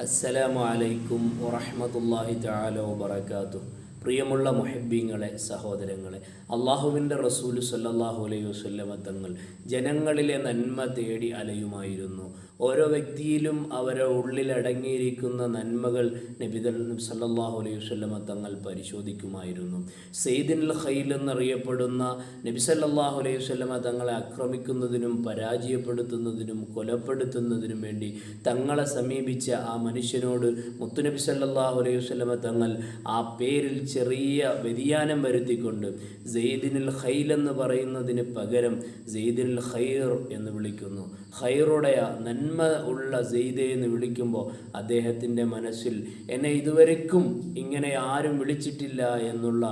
അസ്സലാമു അലൈക്കും വറഹ്മത്തുള്ളാഹി തആല വബറകാതുഹു. പ്രിയമുള്ള മുഹബ്ബീങ്ങളെ, സഹോദരങ്ങളെ, അള്ളാഹുവിൻ്റെ റസൂല് സ്വല്ലല്ലാഹു അലൈഹി വസല്ലമ തങ്ങൾ ജനങ്ങളിലെ നന്മ തേടി അലയുമായിരുന്നു. ഓരോ വ്യക്തിയിലും അവരുടെ ഉള്ളിലടങ്ങിയിരിക്കുന്ന നന്മകൾ നബി സ്വല്ലല്ലാഹു അലൈഹി വസല്ലമ തങ്ങൾ പരിശോധിക്കുമായിരുന്നു. സെയ്ദുൽ ഖൈൽ എന്നറിയപ്പെടുന്ന നബി സ്വല്ലല്ലാഹു അലൈഹി വസല്ലമ തങ്ങളെ ആക്രമിക്കുന്നതിനും പരാജയപ്പെടുത്തുന്നതിനും കൊലപ്പെടുത്തുന്നതിനും വേണ്ടി തങ്ങളെ സമീപിച്ച ആ മനുഷ്യനോട് മുത്തുനബി സ്വല്ലല്ലാഹു അലൈഹി വസല്ലമ തങ്ങൾ ആ പേരിൽ ചെറിയ വ്യതിയാനം വരുത്തിക്കൊണ്ട് സെയ്ദുൽ ഖൈൽ എന്ന് പറയുന്നതിന് പകരം സെയ്ദുൽ ഖൈർ എന്ന് വിളിക്കുന്നു. ഖൈറുടെ നന്മ ഉള്ള സെയ്ദ് എന്ന് വിളിക്കുമ്പോൾ അദ്ദേഹത്തിൻ്റെ മനസ്സിൽ എന്നെ ഇതുവരെക്കും ഇങ്ങനെ ആരും വിളിച്ചിട്ടില്ല എന്നുള്ള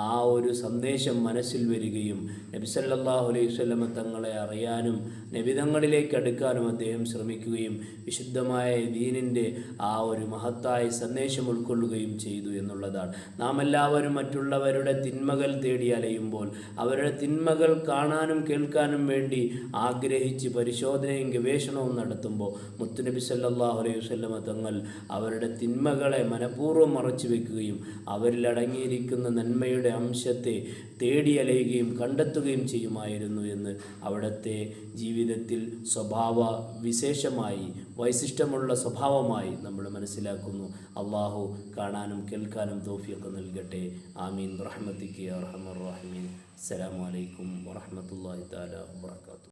ആ ഒരു സന്ദേശം മനസ്സിൽ വരികയും നബി സല്ലല്ലാഹു അലൈഹി വസല്ലമ തങ്ങളെ അറിയാനും നബിതങ്ങളിലേക്ക് അടുക്കാനും അദ്ദേഹം ശ്രമിക്കുകയും വിശുദ്ധമായ ദീനിൻ്റെ ആ ഒരു മഹത്തായ സന്ദേശം ഉൾക്കൊള്ളുകയും ചെയ്തു എന്നുള്ളതാണ്. നാം എല്ലാവരും മറ്റുള്ളവരുടെ തിന്മകൾ തേടി അലയുമ്പോൾ അവരുടെ തിന്മകൾ കാണാനും കേൾക്കാനും വേണ്ടി ആഗ്രഹിച്ച് പരിശോധനയും ഗവേഷണവും നടത്തുമ്പോൾ മുത്തുനബി സല്ലല്ലാഹു അലൈഹി വസല്ലമ തങ്ങൾ അവരുടെ തിന്മകളെ മനഃപൂർവ്വം മറച്ചു വെക്കുകയും അവരിൽ അടങ്ങിയിരിക്കുന്ന നന്മയുടെ അംശത്തെ തേടി അലയുകയും കണ്ടെത്തുകയും ചെയ്യുമായിരുന്നു എന്ന് അവിടുത്തെ ജീവിതത്തിൽ സ്വഭാവ വിശേഷമായി വൈശിഷ്ട്യമുള്ള സ്വഭാവമായി നമ്മൾ മനസ്സിലാക്കുന്നു. അള്ളാഹു കാണാനും കേൾക്കാനും തൗഫീഖ് നൽകട്ടെ. ആമീൻ. റഹ്മത്തിക യാ അർഹമർ റഹീമീൻ. അസ്സലാമു അലൈക്കും വറഹ്മത്തുള്ളാഹി തആല വബറകാതുഹു.